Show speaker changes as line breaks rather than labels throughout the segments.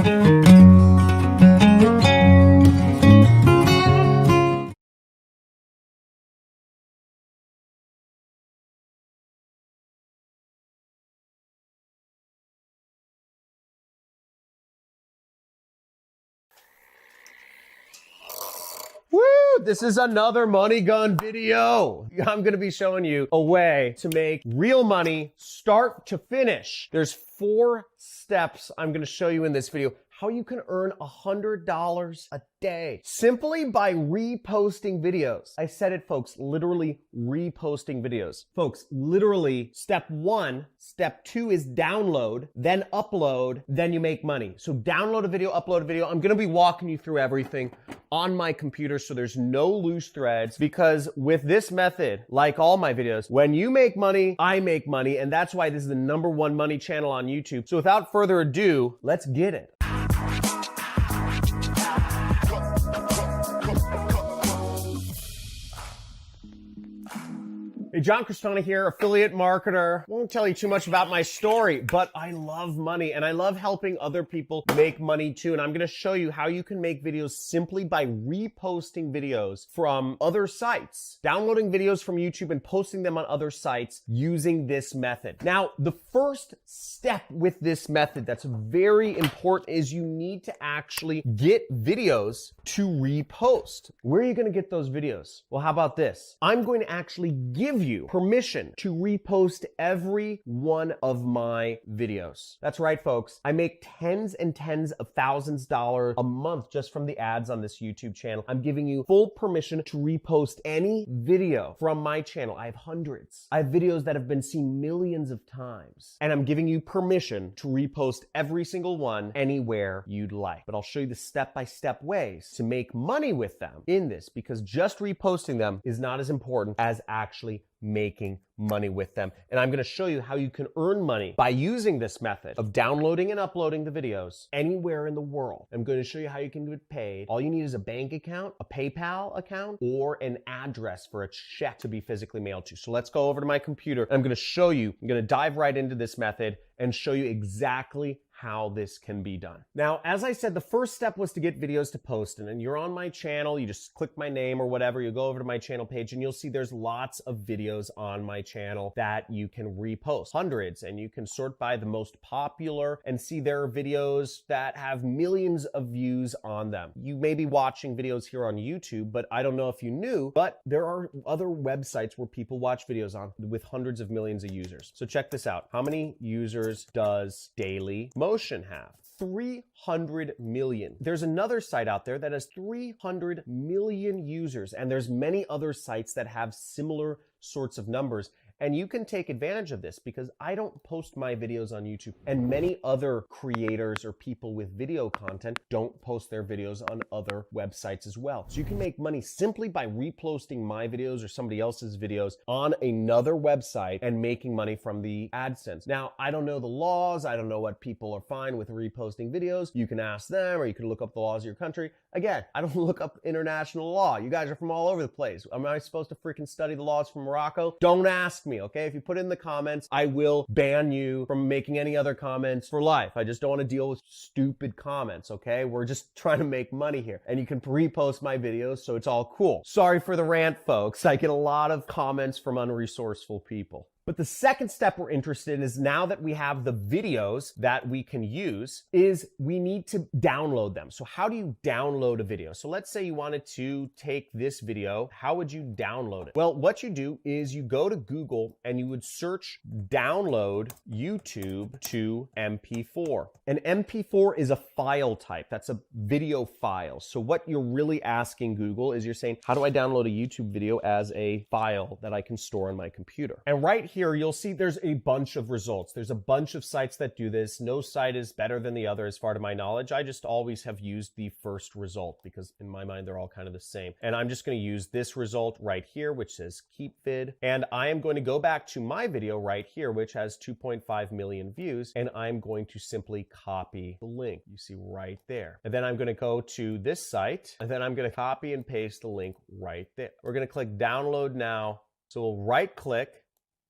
Woo! This is another money gun video. I'm going to be showing you a way to make real money start to finish. There's 4 steps I'm going to show you in this video how you can earn $100 a day simply by reposting videos. I said it, folks, literally reposting videos. Folks, literally step 1, step 2 is download, then upload, then you make money. So download a video, upload a video. I'm going to be walking you through everything on my computer so there's no loose threads, because with this method, like all my videos, when you make money, I make money, and that's why this is the #1 money channel on YouTube. So without further ado, let's get it. Hey, John Crestani here, affiliate marketer. Won't tell you too much about my story, but I love money and I love helping other people make money too. And I'm going to show you how you can make videos simply by reposting videos from other sites, downloading videos from YouTube and posting them on other sites using this method. Now, the first step with this method that's very important is you need to actually get videos to repost. Where are you going to get those videos? Well, how about this? I'm going to actually give you permission to repost every one of my videos. That's right, folks. I make tens and tens of thousands of dollars a month just from the ads on this YouTube channel. I'm giving you full permission to repost any video from my channel. I have hundreds. I have videos that have been seen millions of times, and I'm giving you permission to repost every single one anywhere you'd like. But I'll show you the step-by-step ways to make money with them in this, because just reposting them is not as important as actually making money with them. And I'm going to show you how you can earn money by using this method of downloading and uploading the videos anywhere in the world. I'm going to show you how you can get paid. All you need is a bank account, a PayPal account, or an address for a check to be physically mailed to. So let's go over to my computer. I'm going to show you, I'm going to dive right into this method and show you exactly how this can be done. Now, as I said, the first step was to get videos to post, and then you're on my channel, you just click my name or whatever, you go over to my channel page and you'll see there's lots of videos on my channel that you can repost, hundreds, and you can sort by the most popular and see there are videos that have millions of views on them. You may be watching videos here on YouTube, but I don't know if you knew, but there are other websites where people watch videos on with hundreds of millions of users. So check this out. How many users does Daily Motion have? 300 million. There's another site out there that has 300 million users, and there's many other sites that have similar sorts of numbers. And you can take advantage of this because I don't post my videos on YouTube, and many other creators or people with video content don't post their videos on other websites as well. So you can make money simply by reposting my videos or somebody else's videos on another website and making money from the AdSense. Now, I don't know the laws. I don't know what people are fine with reposting videos. You can ask them, or you can look up the laws of your country. Again, I don't look up international law. You guys are from all over the place. Am I supposed to freaking study the laws from Morocco? Don't ask me, okay? If you put it in the comments, I will ban you from making any other comments for life. I just don't want to deal with stupid comments, okay? We're just trying to make money here. And you can repost my videos, so it's all cool. Sorry for the rant, folks. I get a lot of comments from unresourceful people. But the second step we're interested in is, now that we have the videos that we can use, is we need to download them. So how do you download a video? So let's say you wanted to take this video. How would you download it? Well, what you do is you go to Google and you would search download YouTube to MP4. An MP4 is a file type. That's a video file. So what you're really asking Google is, you're saying, how do I download a YouTube video as a file that I can store on my computer? And right here, you'll see there's a bunch of results. There's a bunch of sites that do this. No site is better than the other as far to my knowledge. I just always have used the first result because in my mind, they're all kind of the same. And I'm just going to use this result right here, which says keep vid. And I am going to go back to my video right here, which has 2.5 million views. And I'm going to simply copy the link you see right there. And then I'm going to go to this site, and then I'm going to copy and paste the link right there. We're going to click download now. So we'll right click,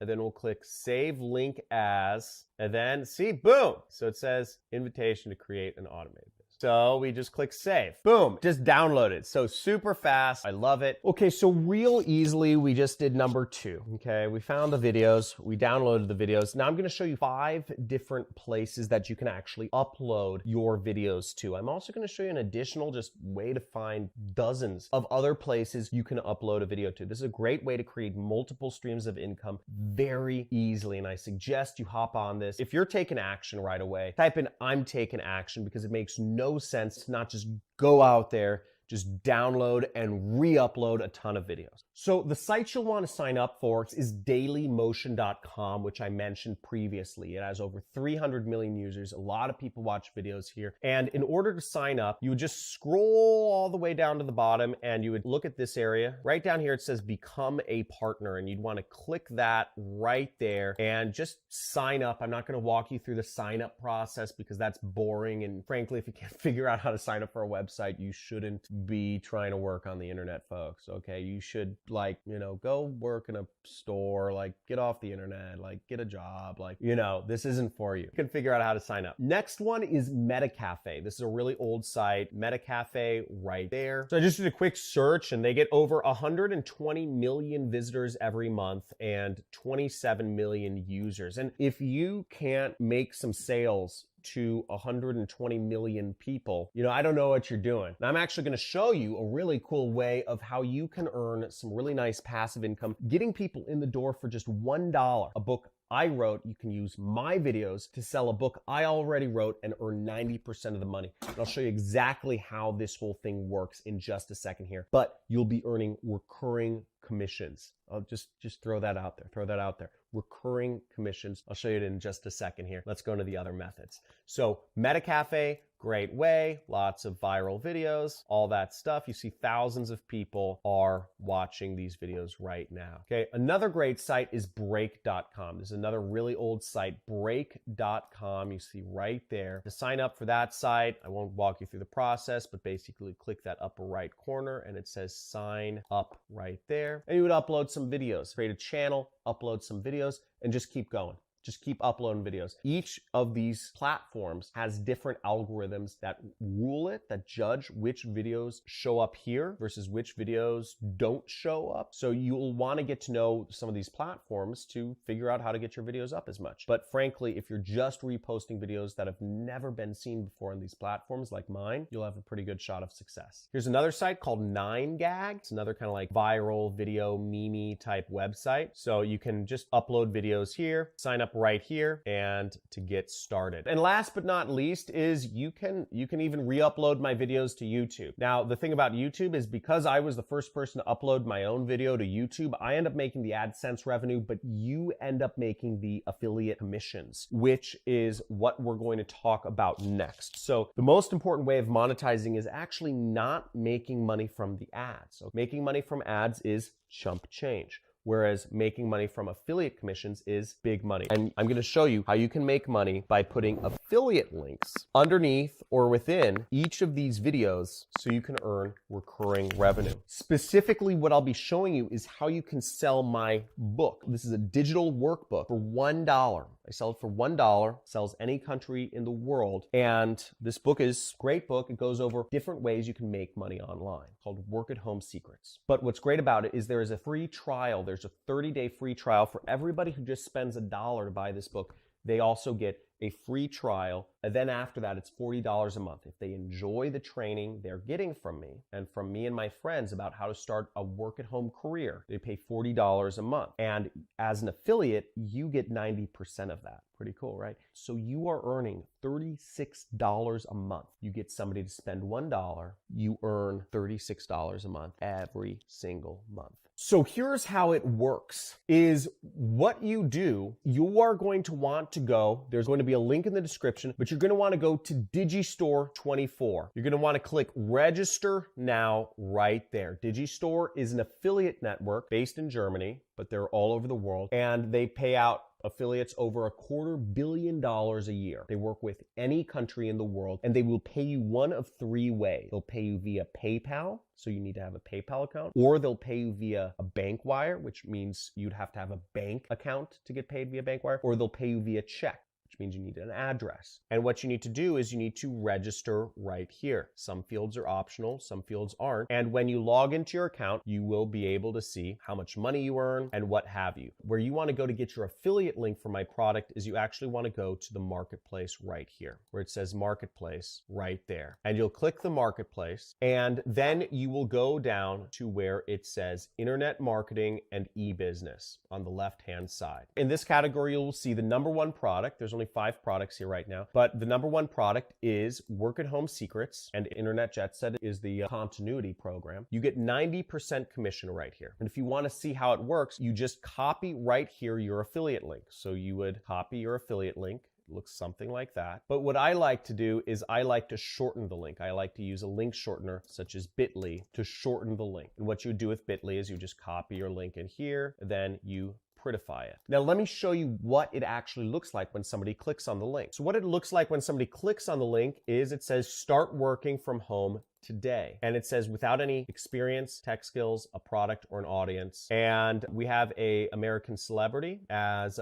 and then we'll click save link as, and then see, boom. So it says invitation to create an automated business. So we just click save. Boom, just download it. So super fast, I love it. Okay, so real easily, we just did number 2, okay? We found the videos, we downloaded the videos. Now I'm gonna show you 5 different places that you can actually upload your videos to. I'm also gonna show you an additional just way to find dozens of other places you can upload a video to. This is a great way to create multiple streams of income very easily, and I suggest you hop on this. If you're taking action right away, type in I'm taking action, because it makes no sense to not just go out there, just download and re-upload a ton of videos. So the site you'll want to sign up for is dailymotion.com, which I mentioned previously. It has over 300 million users. A lot of people watch videos here. And in order to sign up, you would just scroll all the way down to the bottom and you would look at this area. Right down here, it says become a partner, and you'd want to click that right there and just sign up. I'm not going to walk you through the sign up process because that's boring. And frankly, if you can't figure out how to sign up for a website, you shouldn't be trying to work on the internet, folks. Okay, you should, like, you know, go work in a store, like get off the internet, like get a job, like, you know, this isn't for you. You can figure out how to sign up. Next one is MetaCafe. This is a really old site. MetaCafe right there. So I just did a quick search and they get over 120 million visitors every month and 27 million users. And if you can't make some sales to 120 million people, you know, I don't know what you're doing. And I'm actually going to show you a really cool way of how you can earn some really nice passive income, getting people in the door for just $1. A book I wrote, you can use my videos to sell a book I already wrote and earn 90% of the money. And I'll show you exactly how this whole thing works in just a second here. But you'll be earning recurring commissions. I'll just throw that out there. Throw that out there. Recurring commissions. I'll show you it in just a second here. Let's go into the other methods. So MetaCafe, great way, lots of viral videos, all that stuff. You see thousands of people are watching these videos right now. Okay, another great site is break.com. This is another really old site, break.com. You see right there. To sign up for that site, I won't walk you through the process, but basically click that upper right corner and it says sign up right there. And you would upload some videos, create a channel, upload some videos, and just keep going. Just keep uploading videos. Each of these platforms has different algorithms that rule it, that judge which videos show up here versus which videos don't show up. So you'll want to get to know some of these platforms to figure out how to get your videos up as much. But frankly, if you're just reposting videos that have never been seen before on these platforms like mine, you'll have a pretty good shot of success. Here's another site called 9gag. It's another kind of like viral video meme type website. So you can just upload videos here, sign up right here, and to get started. And last but not least is you can even re-upload my videos to YouTube. Now, the thing about YouTube is because I was the first person to upload my own video to YouTube, I end up making the AdSense revenue, but you end up making the affiliate commissions, which is what we're going to talk about next. So the most important way of monetizing is actually not making money from the ads. So making money from ads is chump change, whereas making money from affiliate commissions is big money. And I'm going to show you how you can make money by putting affiliate links underneath or within each of these videos so you can earn recurring revenue. Specifically, what I'll be showing you is how you can sell my book. This is a digital workbook for $1. I sell it for $1, sells any country in the world. And this book is a great book. It goes over different ways you can make money online, called Work at Home Secrets. But what's great about it is there is a free trial. There's a 30-day free trial for everybody who just spends $1 to buy this book. They also get a free trial, and then after that, it's $40 a month. If they enjoy the training they're getting from me and from me and my friends about how to start a work-at-home career, they pay $40 a month. And as an affiliate, you get 90% of that. Pretty cool, right? So you are earning $36 a month. You get somebody to spend $1, you earn $36 a month every single month. So here's how it works, is what you do, you are going to want to go, there's going to be a link in the description, but you're going to want to go to Digistore 24. You're going to want to click register now right there. Digistore is an affiliate network based in Germany, but they're all over the world, and they pay out affiliates over $250 million a year. They work with any country in the world, and they will pay you one of three ways. They'll pay you via PayPal, so you need to have a PayPal account, or they'll pay you via a bank wire, which means you'd have to have a bank account to get paid via bank wire, or they'll pay you via check, which means you need an address. And what you need to do is you need to register right here. Some fields are optional, some fields aren't. And when you log into your account, you will be able to see how much money you earn and what have you. Where you want to go to get your affiliate link for my product is you actually want to go to the marketplace right here, where it says marketplace right there. And you'll click the marketplace, and then you will go down to where it says internet marketing and e-business on the left-hand side. In this category, you'll see the number one product. There's only 5 products here right now, but the number one product is Work at Home Secrets, and Internet Jet Set is the continuity program. You get 90% commission right here. And if you want to see how it works, you just copy right here your affiliate link. So you would copy your affiliate link. It looks something like that. But what I like to do is I like to shorten the link. I like to use a link shortener such as bit.ly to shorten the link. And what you do with bit.ly is you just copy your link in here, then you prettify it. Now let me show you what it actually looks like when somebody clicks on the link. So what it looks like when somebody clicks on the link is it says start working from home today. And it says without any experience, tech skills, a product, or an audience. And we have a American celebrity as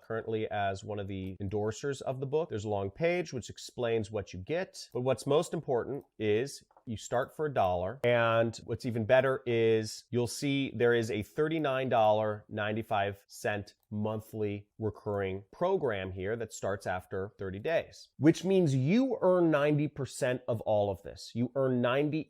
currently as one of the endorsers of the book. There's a long page which explains what you get. But what's most important is you start for $1. And what's even better is you'll see there is a $39.95 monthly recurring program here that starts after 30 days, which means you earn 90% of all of this. You earn 90%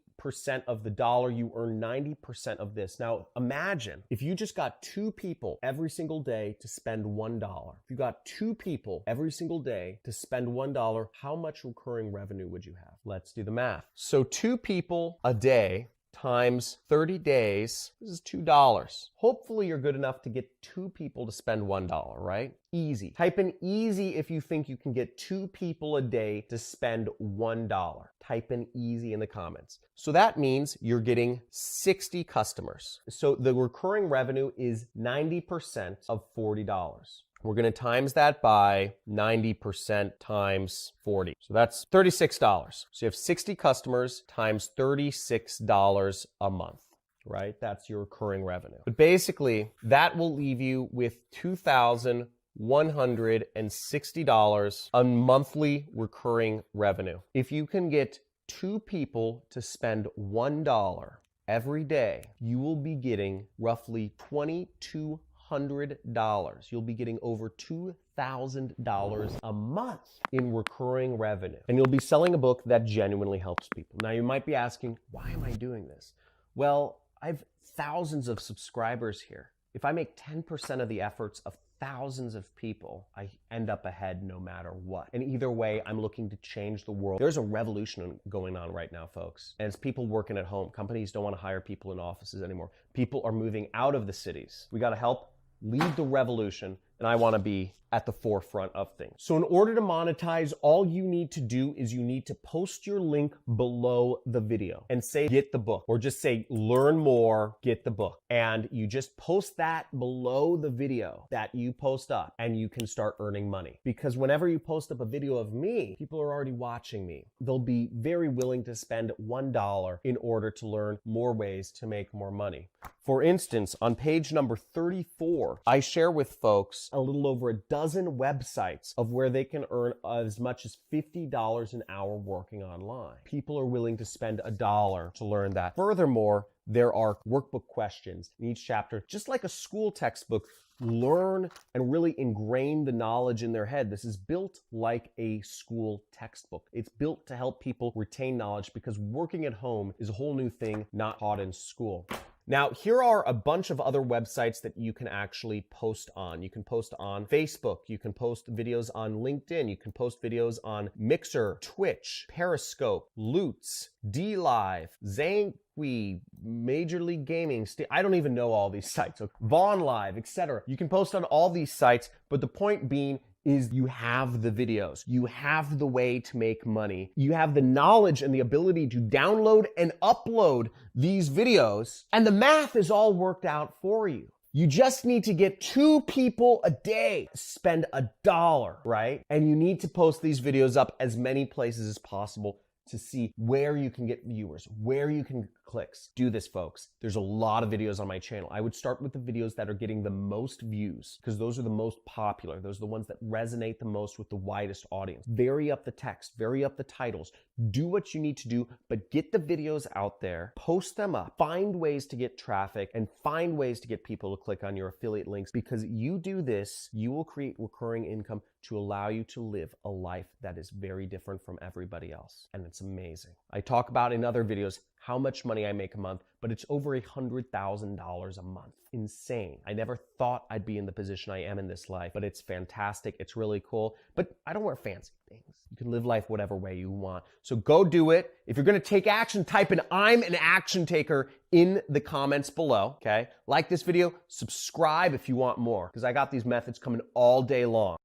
of the dollar, you earn 90% of this. Now imagine if you just got 2 people every single day to spend $1. If you got 2 people every single day to spend $1, how much recurring revenue would you have? Let's do the math. So 2 people a day times 30 days, this is $2. Hopefully you're good enough to get 2 people to spend $1, right? Easy. Type in easy if you think you can get 2 people a day to spend $1. Type in easy in the comments. So that means you're getting 60 customers. So the recurring revenue is 90% of $40. We're going to times that by 90% times 40. So that's $36. So you have 60 customers times $36 a month, right? That's your recurring revenue. But basically, that will leave you with $2,160 on monthly recurring revenue. If you can get 2 people to spend $1 every day, you will be getting roughly $2,200. You'll be getting over $2,000 a month in recurring revenue. And you'll be selling a book that genuinely helps people. Now you might be asking, why am I doing this? Well, I have thousands of subscribers here. If I make 10% of the efforts of thousands of people, I end up ahead no matter what. And either way, I'm looking to change the world. There's a revolution going on right now, folks. And it's people working at home. Companies don't want to hire people in offices anymore. People are moving out of the cities. We got to help lead the revolution, and I want to be at the forefront of things. So in order to monetize, all you need to do is you need to post your link below the video and say, get the book, or just say, learn more, get the book. And you just post that below the video that you post up, and you can start earning money. Because whenever you post up a video of me, people are already watching me. They'll be very willing to spend $1 in order to learn more ways to make more money. For instance, on page number 34, I share with folks a little over a dozen websites of where they can earn as much as $50 an hour working online. People are willing to spend $1 to learn that. Furthermore, there are workbook questions in each chapter, just like a school textbook. Learn and really ingrain the knowledge in their head. This is built like a school textbook. It's built to help people retain knowledge, because working at home is a whole new thing not taught in school. Now, here are a bunch of other websites that you can actually post on. You can post on Facebook. You can post videos on LinkedIn. You can post videos on Mixer, Twitch, Periscope, Loots, DLive, Zanqui, Major League Gaming. I don't even know all these sites. So Vaughn Live, etc. You can post on all these sites, but the point being is you have the videos. You have the way to make money. You have the knowledge and the ability to download and upload these videos, and the math is all worked out for you. You just need to get 2 people a day. Spend $1, right? And you need to post these videos up as many places as possible to see where you can get viewers, where you can get clicks. Do this, folks. There's a lot of videos on my channel. I would start with the videos that are getting the most views because those are the most popular. Those are the ones that resonate the most with the widest audience. Vary up the text, vary up the titles. Do what you need to do, but get the videos out there, post them up, find ways to get traffic, and find ways to get people to click on your affiliate links, because you do this, you will create recurring income to allow you to live a life that is very different from everybody else. And it's amazing. I talk about in other videos how much money I make a month, but it's over $100,000 a month. Insane. I never thought I'd be in the position I am in this life, but it's fantastic. It's really cool. But I don't wear fancy things. You can live life whatever way you want. So go do it. If you're going to take action, type in "I'm an action taker" in the comments below, okay? Like this video, subscribe if you want more, because I got these methods coming all day long.